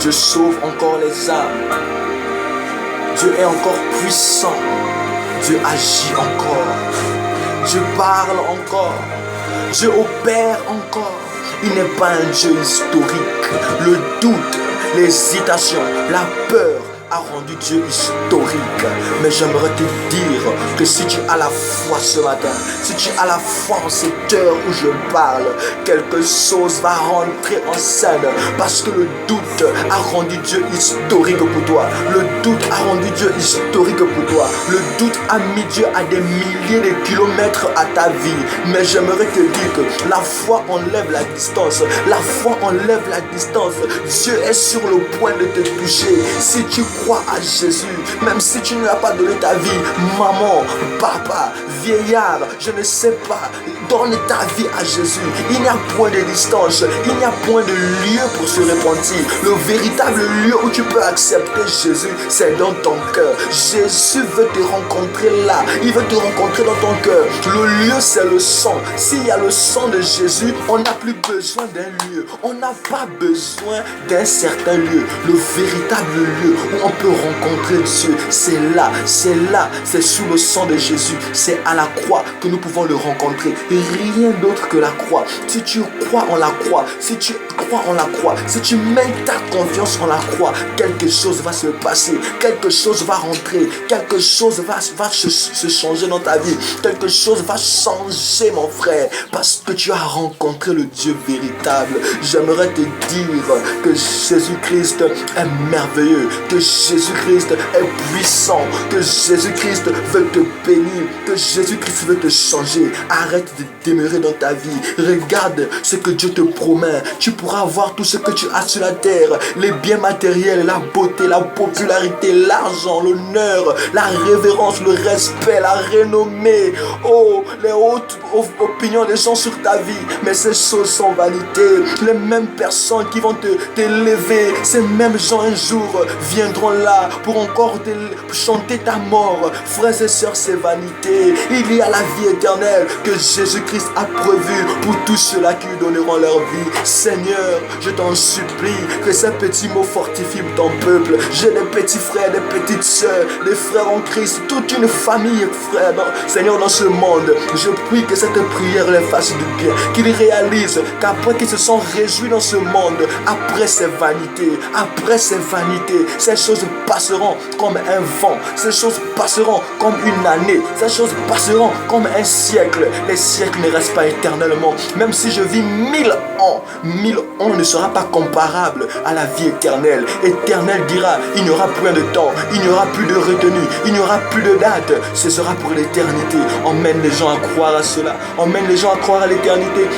Dieu sauve encore les âmes. Dieu est encore puissant. Dieu agit encore. Dieu parle encore. Dieu opère encore. Il n'est pas un Dieu historique. Le doute, l'hésitation, la peur a rendu Dieu historique. Mais j'aimerais te dire que si tu as la foi ce matin, si tu as la foi en cette heure où je parle, quelque chose va rentrer en scène. Parce que le doute a rendu Dieu historique pour toi. Le doute a rendu Dieu historique pour toi. Le doute a mis Dieu à des milliers de kilomètres à ta vie. Mais j'aimerais te dire que la foi enlève la distance. La foi enlève la distance. Dieu est sur le point de te toucher. Si tu crois à Jésus, même si tu ne lui as pas donné ta vie, maman, papa, vieillard, je ne sais pas, donne ta vie à Jésus. Il n'y a point de distance, il n'y a point de lieu pour se repentir. Le véritable lieu où tu peux accepter Jésus, c'est dans ton cœur. Jésus veut te rencontrer là, il veut te rencontrer dans ton cœur. Le lieu, c'est le sang. S'il y a le sang de Jésus, on n'a plus besoin d'un lieu. On n'a pas besoin d'un certain lieu. Le véritable lieu où on peut rencontrer Dieu, c'est là, c'est sous le sang de Jésus. C'est à la croix que nous pouvons le rencontrer. Rien d'autre que la croix. Si tu crois en la croix, si tu crois en la croix, si tu mets ta confiance en la croix, quelque chose va se passer, quelque chose va rentrer, quelque chose va se changer dans ta vie, quelque chose va changer, mon frère, parce que tu as rencontré le Dieu véritable. J'aimerais te dire que Jésus-Christ est merveilleux, que Jésus-Christ est puissant, que Jésus-Christ veut te bénir, que Jésus-Christ veut te changer. Arrête de demeurer dans ta vie. Regarde ce que Dieu te promet. Tu pourras avoir tout ce que tu as sur la terre, les biens matériels, la beauté, la popularité, l'argent, l'honneur, la révérence, le respect, la renommée, oh, les hautes opinions des gens sur ta vie. Mais ces choses sont vanité. Les mêmes personnes qui vont t'élever, ces mêmes gens un jour viendront là pour encore chanter ta mort. Frères et sœurs, c'est vanité. Il y a la vie éternelle que Jésus-Christ a prévue pour tous ceux-là qui lui donneront leur vie. Seigneur, je t'en supplie que ces petits mots fortifient ton peuple. J'ai des petits frères, des petites sœurs, des frères en Christ, toute une famille, frère, Seigneur, dans ce monde. Je prie que cette prière les fasse du bien, qu'ils réalisent qu'après qu'ils se sont réjouis dans ce monde, après ces vanités, ces choses passeront comme un vent, ces choses passeront comme une année, ces choses passeront comme un siècle. Les siècles ne restent pas éternellement. Même si je vis 1000 ans ne sera pas comparable à la vie éternelle. Éternel dira, il n'y aura plus de temps, il n'y aura plus de retenue, il n'y aura plus de date. Ce sera pour l'éternité. Emmène les gens à croire à cela. Emmène les gens à croire à l'éternité.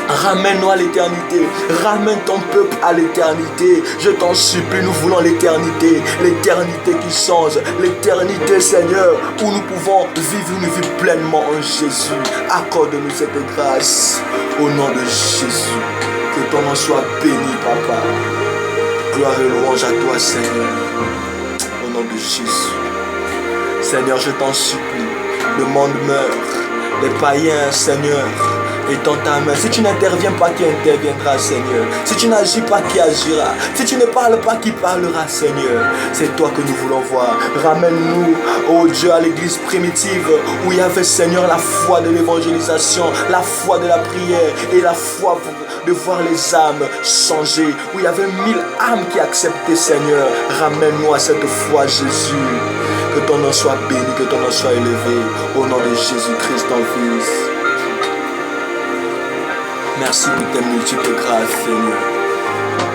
Ramène-nous à l'éternité. Ramène ton peuple à l'éternité. Je t'en supplie, nous voulons l'éternité. L'éternité qui change. L'éternité, Seigneur, où nous pouvons vivre une vie pleinement en Jésus. Accorde-nous cette grâce. Au nom de Jésus. Que ton nom soit béni, Papa. Gloire et louange à toi, Seigneur. Au nom de Jésus. Seigneur, je t'en supplie. Le monde meurt. Les païens, Seigneur, étends ta main. Si tu n'interviens pas, qui interviendra, Seigneur? Si tu n'agis pas, qui agira? Si tu ne parles pas, qui parlera, Seigneur? C'est toi que nous voulons voir. Ramène-nous, oh Dieu, à l'église primitive où il y avait, Seigneur, la foi de l'évangélisation, la foi de la prière et la foi de voir les âmes changer, où il y avait 1000 âmes qui acceptaient, Seigneur. Ramène-nous à cette foi, Jésus. Que ton nom soit béni, que ton nom soit élevé. Au nom de Jésus-Christ, ton Fils. Merci pour tes multiples grâces, Seigneur.